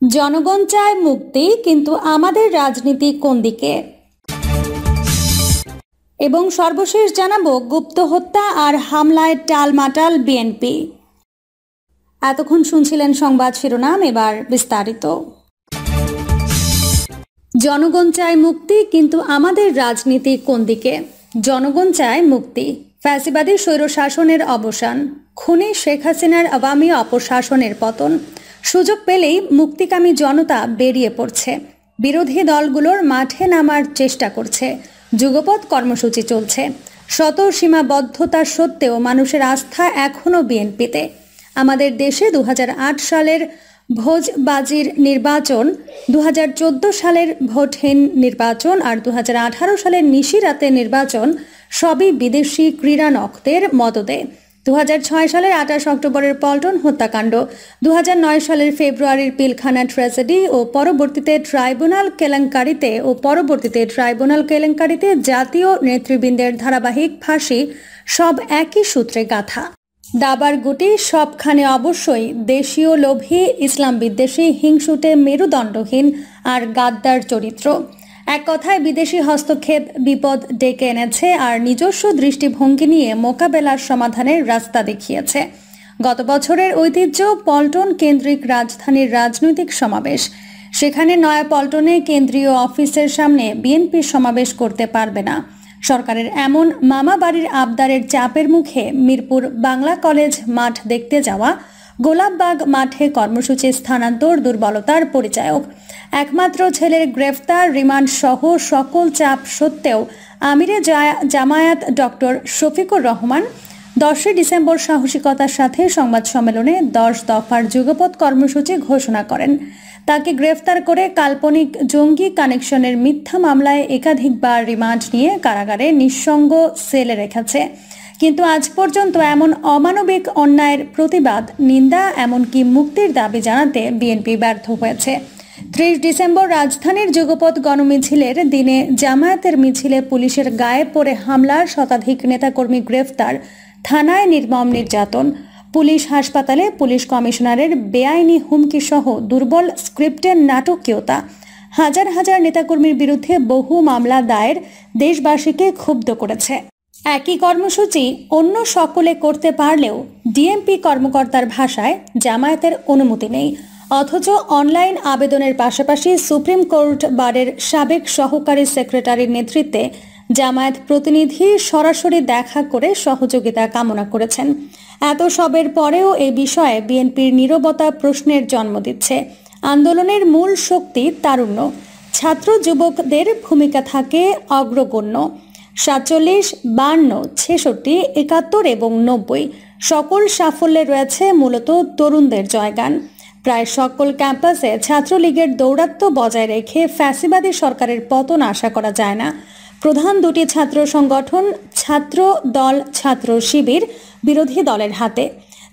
জনগণ চায় মুক্তি, কিন্তু আমাদের রাজনীতি কোন দিকে? এবং সর্বশেষ জানাবো গুপ্ত হত্যা আর হামলায় টালমাটাল বিএনপি। এতক্ষণ শুনছিলেন সংবাদ শিরোনাম, এবার বিস্তারিত। জনগণ চায় মুক্তি, কিন্তু আমাদের রাজনীতি কোন দিকে? জনগণ চায় মুক্তি, ফ্যাসিবাদী স্বৈরশাসনের অবসান, খুনি শেখ হাসিনার আওয়ামী অপশাসনের পতন। সুযোগ পেলেই মুক্তিকামী জনতা বেরিয়ে পড়ছে, বিরোধী দলগুলোর মাঠে নামার চেষ্টা করছে, যুগপৎ কর্মসূচি চলছে। শত সীমাবদ্ধতা সত্ত্বেও মানুষের আস্থা এখনও বিএনপিতে। আমাদের দেশে 2008 সালের ভোজবাজির নির্বাচন, 2014 সালের ভোটহীন নির্বাচন আর 2018 সালের নিশিরাতের নির্বাচন সবই বিদেশি ক্রীড়ানকদের মদদে। 2006 সালের 28 অক্টোবরের পল্টন হত্যাকাণ্ড, 2009 সালের ফেব্রুয়ারির পিলখানা ট্র্যাজেডি ও পরবর্তীতে ট্রাইব্যুনাল কেলেঙ্কারিতে জাতীয় নেতৃবৃন্দের ধারাবাহিক ফাঁসি সব একই সূত্রে গাঁথা। দাবার গুটি সবখানে অবশ্যই দেশীয় লোভী, ইসলাম বিদ্বেষী, হিংসুটে, মেরুদণ্ডহীন আর গাদ্দার চরিত্র। এক কথায় বিদেশি হস্তক্ষেপ বিপদ ডেকে এনেছে আর নিজস্ব দৃষ্টিভঙ্গি নিয়ে মোকাবেলার সমাধানের রাস্তা দেখিয়েছে। গত বছরের ঐতিহ্য পল্টন কেন্দ্রিক রাজধানীর রাজনৈতিক সমাবেশ। সেখানে নয়াপল্টনে কেন্দ্রীয় অফিসের সামনে বিএনপি সমাবেশ করতে পারবে না। সরকারের এমন মামা বাড়ির আবদারের চাপের মুখে মিরপুর বাংলা কলেজ মাঠ দেখতে যাওয়া, গোলাপবাগ মাঠে কর্মসূচি স্থানান্তর দুর্বলতার পরিচায়ক। একমাত্র ছেলের গ্রেফতার, রিমান্ড সহ সকল চাপ সত্ত্বেও আমিরে জামায়াত ডক্টর শফিকুর রহমান 10 ডিসেম্বর সাহসিকতার সাথে সংবাদ সম্মেলনে 10 দফার যুগপৎ কর্মসূচি ঘোষণা করেন। তাকে গ্রেফতার করে কাল্পনিক জঙ্গি কানেকশনের মিথ্যা মামলায় একাধিকবার রিমান্ড নিয়ে কারাগারে নিঃসঙ্গ সেলে রেখেছে। কিন্তু আজ পর্যন্ত এমন অমানবিক অন্যায়ের প্রতিবাদ, নিন্দা, এমনকি মুক্তির দাবি জানাতে বিএনপি ব্যর্থ হয়েছে। 30 ডিসেম্বর রাজধানীর যুগপৎ গণমিছিলের দিনে জামায়াতের মিছিলে পুলিশের গায়ে পড়ে হামলার শতাধিক নেতাকর্মী গ্রেফতার, থানায় নির্মম নির্যাতন, পুলিশ হাসপাতালে পুলিশ কমিশনারের বেআইনি হুমকি সহ দুর্বল স্ক্রিপ্টের নাটকীয়তা, হাজার হাজার নেতাকর্মীর বিরুদ্ধে বহু মামলা দায়ের দেশবাসীকে ক্ষুব্ধ করেছে। একই কর্মসূচি অন্য সকলে করতে পারলেও ডিএমপি কর্মকর্তার ভাষায় জামায়াতের অনুমতি নেই। অথচ অনলাইন আবেদনের পাশাপাশি সুপ্রিম কোর্ট বারের সাবেক সহকারী সেক্রেটারির নেতৃত্বে জামায়াত প্রতিনিধি সরাসরি দেখা করে সহযোগিতা কামনা করেছেন। এত সবের পরেও এ বিষয়ে বিএনপির নীরবতা প্রশ্নের জন্ম দিচ্ছে। আন্দোলনের মূল শক্তি তারুণ্য, ছাত্র যুবকদের ভূমিকা থাকে অগ্রগণ্য। 47, 52, 66, 71 এবং 90 সকল সাফল্যে রয়েছে মূলত তরুণদের জয়গান। প্রায় সকল ক্যাম্পাসে ছাত্রলীগের দৌরাত্ম্য বজায় রেখে ফ্যাসিবাদী সরকারের পতন আশা করা যায় না। প্রধান দুটি ছাত্র সংগঠন ছাত্র দল, ছাত্র শিবির বিরোধী দলের হাতে।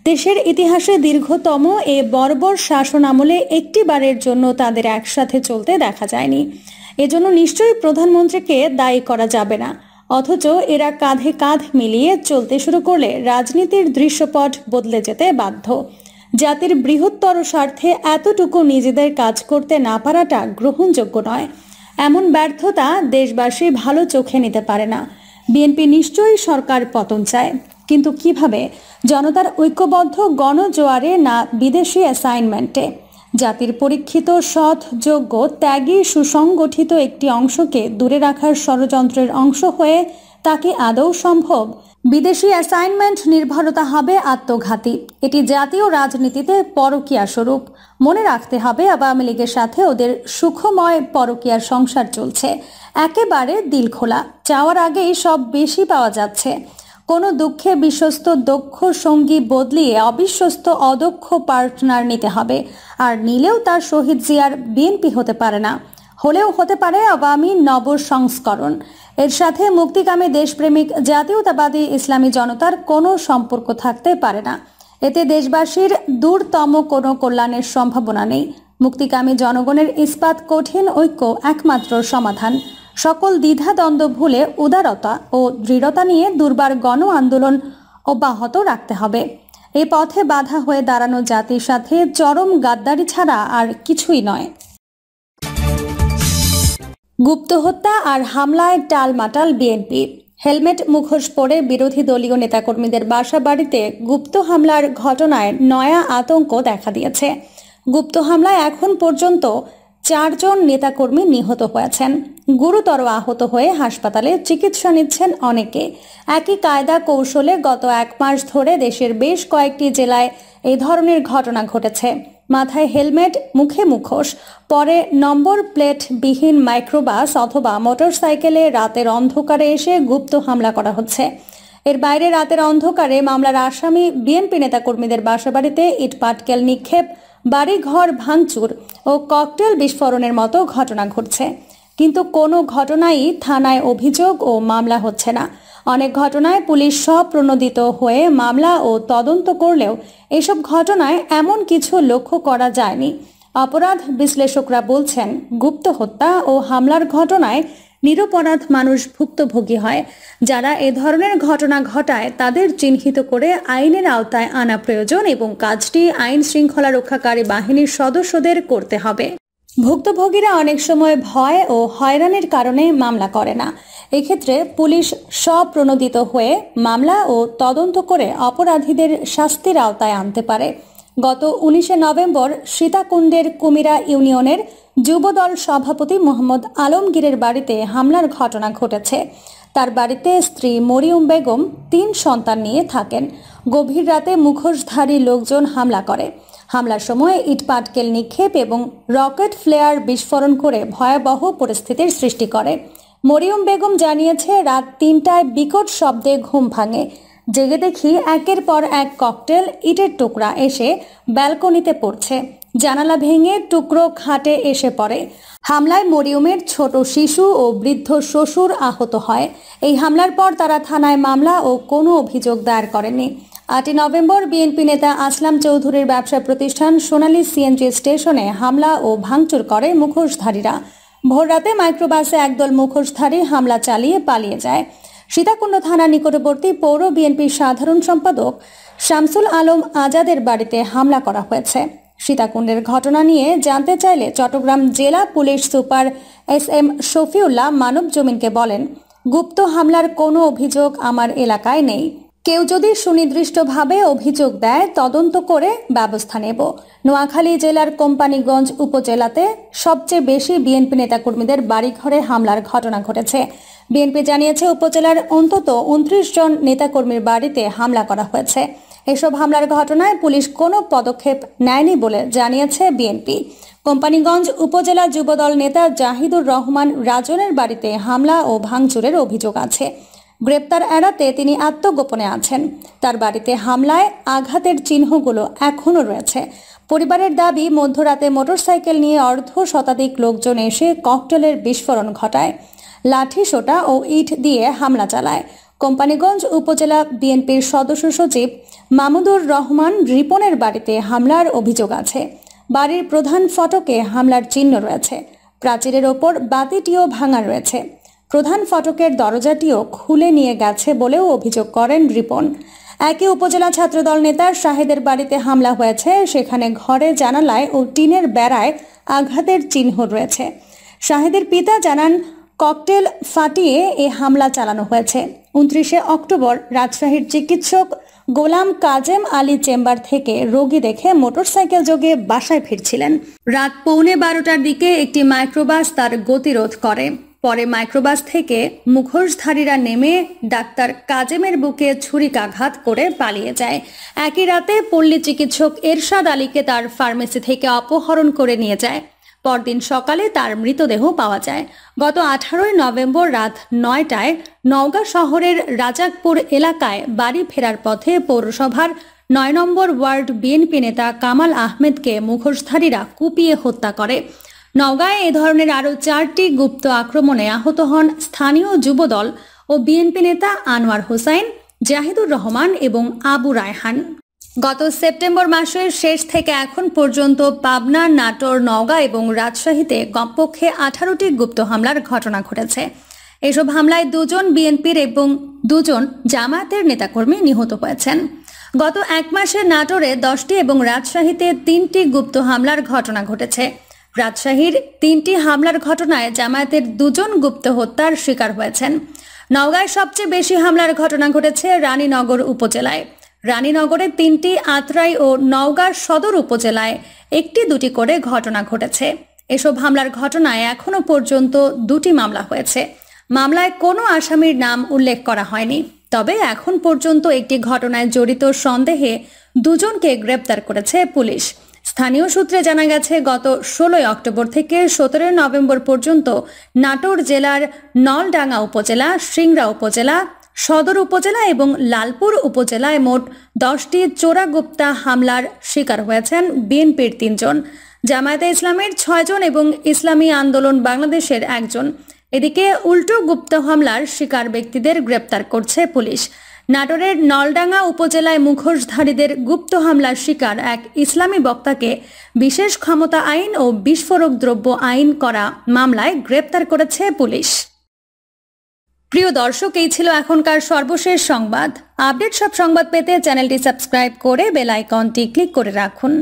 দেশের ইতিহাসে দীর্ঘতম এ বর্বর শাসন আমলে একটি বারের জন্য তাদের একসাথে চলতে দেখা যায়নি। এজন্য নিশ্চয়ই প্রধানমন্ত্রীকে দায়ী করা যাবে না। অথচ এরা কাঁধে কাঁধ মিলিয়ে চলতে শুরু করলে রাজনীতির দৃশ্যপট বদলে যেতে বাধ্য। জাতির বৃহত্তর স্বার্থে এতটুকু নিজেদের কাজ করতে না পারাটা গ্রহণযোগ্য নয়। এমন ব্যর্থতা দেশবাসী ভালো চোখে নিতে পারে না। বিএনপি নিশ্চয়ই সরকার পতন চায়, কিন্তু কিভাবে? জনতার ঐক্যবদ্ধ গণজোয়ারে, না বিদেশি অ্যাসাইনমেন্টে? জাতির পরীক্ষিত, সৎ, যোগ্য, ত্যাগী, সুসংগঠিত একটি অংশকে দূরে রাখার ষড়যন্ত্রের অংশ হয়ে তাকে আদৌ সম্ভব? বিদেশি অ্যাসাইনমেন্ট নির্ভরতা হবে আত্মঘাতী। এটি জাতীয় রাজনীতিতে পরকীয়া স্বরূপ। মনে রাখতে হবে আওয়ামী লীগের সাথে ওদের সুখময় পরকীয়ার সংসার চলছে। একেবারে দিল খোলা, চাওয়ার আগেই সব বেশি পাওয়া যাচ্ছে। কোনো দুঃখে বিশ্বস্ত দক্ষ সঙ্গী বদলিয়ে অবিশ্বস্ত অদক্ষ পার্টনার নিতে হবে। আর নিলেও তার শহীদ জিয়ার বিএনপি হতে পারে না, হলেও হতে পারে আওয়ামী নব সংস্করণ। এর সাথে মুক্তিকামী দেশপ্রেমিক জাতীয়তাবাদী ইসলামী জনতার কোনো সম্পর্ক থাকতে পারে না। এতে দেশবাসীর দূরতম কোনো কল্যাণের সম্ভাবনা নেই। মুক্তিকামী জনগণের ইস্পাত কঠিন ঐক্য একমাত্র সমাধান। সকল দ্বিধাদ্বন্দ্ব ভুলে উদারতা ও দৃঢ়তা নিয়ে দুর্বার গণ আন্দোলন অব্যাহত রাখতে হবে। এই পথে বাধা হয়ে দাঁড়ানো জাতির সাথে চরম গাদ্দারি ছাড়া আর কিছুই নয়। গুপ্ত হত্যা আর হামলায় টালমাটাল বিএনপি। হেলমেট মুখোশ পরে বিরোধী দলীয় নেতাকর্মীদের বাসা বাড়িতে গুপ্ত হামলার ঘটনায় নয়া আতঙ্ক দেখা দিয়েছে। গুপ্ত হামলায় এখন পর্যন্ত 4 জন নেতাকর্মী নিহত হয়েছেন। গুরুতর আহত হয়ে হাসপাতালে চিকিৎসা নিচ্ছেন অনেকে। একই কায়দা কৌশলে গত 1 মাস ধরে দেশের বেশ কয়েকটি জেলায় এই ধরনের ঘটনা ঘটেছে। মাথায় হেলমেট, মুখে মুখোশ, পরে নম্বর প্লেট বিহীন মাইক্রোবাস অথবা মোটরসাইকেলে রাতের অন্ধকারে এসে গুপ্ত হামলা করা হচ্ছে। এর বাইরে রাতের অন্ধকারে মামলার আসামি বিএনপি নেতাকর্মীদের বাসাবাড়িতে ইটপাটকেল নিক্ষেপ, বাড়িঘর ভাঙচুর ও ককটেল বিস্ফোরণের মতো ঘটনা ঘটছে। কিন্তু কোনো ঘটনাই থানায় অভিযোগ ও মামলা হচ্ছে না। অনেক ঘটনায় পুলিশ স্বপ্রণোদিত হয়ে মামলা ও তদন্ত করলেও এসব ঘটনায় এমন কিছু লক্ষ্য করা যায়নি। অপরাধ বিশ্লেষকরা বলছেন, গুপ্ত হত্যা ও হামলার ঘটনায় নিরপরাধ মানুষ ভুক্তভোগী হয়। যারা এ ধরনের ঘটনা ঘটায় তাদের চিহ্নিত করে আইনের আওতায় আনা প্রয়োজন এবং কাজটি আইন শৃঙ্খলা রক্ষাকারী বাহিনীর সদস্যদের করতে হবে। ভুক্তভোগীরা অনেক সময় ভয় ও হয়রানির কারণে মামলা করে না। এক্ষেত্রে পুলিশ স্বপ্রণোদিত হয়ে মামলা ও তদন্ত করে অপরাধীদের শাস্তির আওতায় আনতে পারে। গত 19 নভেম্বর সীতাকুণ্ডের কুমিরা ইউনিয়নের যুবদল সভাপতি মোহাম্মদ আলমগীরের বাড়িতে হামলার ঘটনা ঘটেছে। তার বাড়িতে স্ত্রী মরিয়ম বেগম 3 সন্তান নিয়ে থাকেন। গভীর রাতে মুখোশধারী লোকজন হামলা করে। হামলার সময় ইটপাটকেল নিক্ষেপ এবং রকেট ফ্লেয়ার বিস্ফোরণ করে ভয়াবহ পরিস্থিতির সৃষ্টি করে। মরিয়ম বেগম জানিয়েছে, রাত 3টায় বিকট শব্দে ঘুম ভাঙে। জেগে দেখি একের পর এক ককটেল ইটের টুকরা এসে ব্যালকনিতে পড়ছে। জানালা ভেঙে টুকরো খাটে এসে পড়ে। হামলায় মরিয়মের ছোট শিশু ও বৃদ্ধ শ্বশুর আহত হয়। এই হামলার পর তারা থানায় মামলা ও কোনো অভিযোগ দায়ের করেনি। 8 নভেম্বর বিএনপি নেতা আসলাম চৌধুরীর ব্যবসা প্রতিষ্ঠান সোনালী সিএনজি স্টেশনে হামলা ও ভাঙচুর করে মুখোশধারীরা। ভোররাতে মাইক্রোবাসে একদল মুখোশধারী হামলা চালিয়ে পালিয়ে যায়। সীতাকুণ্ড থানা নিকটবর্তী পৌর বিএনপির সাধারণ সম্পাদক শামসুল আলম আজাদের বাড়িতে হামলা করা হয়েছে। সীতাকুণ্ডের ঘটনা নিয়ে জানতে চাইলে চট্টগ্রাম জেলা পুলিশ সুপার SM শফিউল্লাহ মানবজমিনকে বলেন, গুপ্ত হামলার কোনো অভিযোগ আমার এলাকায় নেই। কেউ যদি সুনির্দিষ্টভাবে অভিযোগ দেয় তদন্ত করে ব্যবস্থা নেব। নোয়াখালী জেলার কোম্পানিগঞ্জ উপজেলাতে সবচেয়ে বেশি বিএনপি নেতাকর্মীদের বাড়িঘরে হামলার ঘটনা ঘটেছে। বিএনপি জানিয়েছে, উপজেলার অন্তত 29 জন নেতাকর্মীর বাড়িতে হামলা করা হয়েছে। এসব হামলার ঘটনায় পুলিশ কোনো পদক্ষেপ নেয়নি বলে জানিয়েছে বিএনপি। কোম্পানিগঞ্জ উপজেলা যুবদল নেতা জাহিদুর রহমান রাজনের বাড়িতে হামলা ও ভাঙচুরের অভিযোগ আছে। গ্রেপ্তার এড়াতে তিনি আত্মগোপনে আছেন। তার বাড়িতে হামলায় আঘাতের চিহ্নগুলো এখনও রয়েছে। পরিবারের দাবি, মধ্যরাতে মোটরসাইকেল নিয়ে অর্ধ শতাধিক লোকজন এসে ককটেলের বিস্ফোরণ ঘটায়, লাঠি সোটা ও ইট দিয়ে হামলা চালায়। কোম্পানিগঞ্জ উপজেলা বিএনপির সদস্য সচিব মামুদুর রহমান রিপনের বাড়িতে হামলার অভিযোগ আছে। বাড়ির প্রধান ফটকে হামলার চিহ্ন রয়েছে। প্রাচীরের ওপর বাতিটিও ভাঙা রয়েছে। প্রধান ফটকের দরজাটিও খুলে নিয়ে গেছে বলেও অভিযোগ করেন রিপন। একই উপজেলা ছাত্রদল নেতার শাহেদের বাড়িতে হামলা হয়েছে। সেখানে ঘরে জানালায় ও টিনের বেড়ায় আঘাতের চিহ্ন রয়েছে। শাহেদের পিতা জানান, ককটেল ফাটিয়ে এ হামলা চালানো হয়েছে। 29 অক্টোবর রাজশাহীর চিকিৎসক গোলাম কাজেম আলী চেম্বার থেকে রোগী দেখে মোটরসাইকেল যোগে বাসায় ফিরছিলেন। রাত 11:15টার দিকে একটি মাইক্রোবাস তার গতিরোধ করে। পরে মাইক্রোবাস থেকে মুখোশধারীরা নেমে ডাক্তার কাজেমের বুকে ছুরিকাঘাত করে পালিয়ে যায়। একই রাতে পল্লী চিকিৎসক এরশাদ আলীকে তার ফার্মেসি থেকে অপহরণ করে নিয়ে যায়। পরদিন সকালে তার মৃতদেহ পাওয়া যায়। গত 18 নভেম্বর রাত 9টায় নওগাঁ শহরের রাজাকপুর এলাকায় বাড়ি ফেরার পথে পৌরসভার 9 নম্বর ওয়ার্ড বিএনপি নেতা কামাল আহমেদকে মুখোশধারীরা কুপিয়ে হত্যা করে। নওগাঁয় এ ধরনের আরও 4টি গুপ্ত আক্রমণে আহত হন স্থানীয় যুবদল ও বিএনপি নেতা আনোয়ার হোসাইন, জাহিদুর রহমান এবং আবু রায়হান। গত সেপ্টেম্বর মাসের শেষ থেকে এখন পর্যন্ত পাবনা, নাটোর, নওগাঁ এবং রাজশাহীতে কমপক্ষে 18টি গুপ্ত হামলার ঘটনা ঘটেছে। এসব হামলায় 2 জন বিএনপির এবং 2 জন জামায়াতের নেতাকর্মী নিহত হয়েছেন। গত এক মাসে নাটোরে 10টি এবং রাজশাহীতে 3টি গুপ্ত হামলার ঘটনা ঘটেছে। রাজশাহীর 3টি হামলার ঘটনায় জামায়াতের 2 জন গুপ্ত হত্যার শিকার হয়েছেন। নওগাঁয় সবচেয়ে বেশি হামলার ঘটনা ঘটেছে রানীনগর উপজেলায়। রানীনগরে 3টি, আত্রাই ও নওগাঁ সদর উপজেলায় 1-2টি করে ঘটনা ঘটেছে। এসব হামলার ঘটনায় এখনো পর্যন্ত 2টি মামলা হয়েছে। মামলায় কোনো আসামির নাম উল্লেখ করা হয়নি, তবে এখন পর্যন্ত একটি ঘটনায় জড়িত সন্দেহে 2 জনকে গ্রেপ্তার করেছে পুলিশ। স্থানীয় সূত্রে জানা গেছে, গত 16 অক্টোবর থেকে 17 নভেম্বর পর্যন্ত নাটোর জেলার নলডাঙ্গা উপজেলা, সিংড়া উপজেলা, সদর উপজেলা এবং লালপুর উপজেলায় মোট 10টি চোরাগুপ্তা হামলার শিকার হয়েছেন বিএনপির 3 জন, জামায়াতে ইসলামের 6 জন এবং ইসলামী আন্দোলন বাংলাদেশের 1 জন। এদিকে উল্টো গুপ্ত হামলার শিকার ব্যক্তিদের গ্রেপ্তার করছে পুলিশ। নাটোরের নলডাঙ্গা উপজেলায় মুখোশধারীদের গুপ্ত হামলার শিকার এক ইসলামী বক্তাকে বিশেষ ক্ষমতা আইন ও বিস্ফোরক দ্রব্য আইন করা মামলায় গ্রেপ্তার করেছে পুলিশ। প্রিয় দর্শক, এই ছিল এখনকার সর্বশেষ সংবাদ। আপডেট সব সংবাদ পেতে চ্যানেলটি সাবস্ক্রাইব করে বেল আইকনটি ক্লিক করে রাখুন।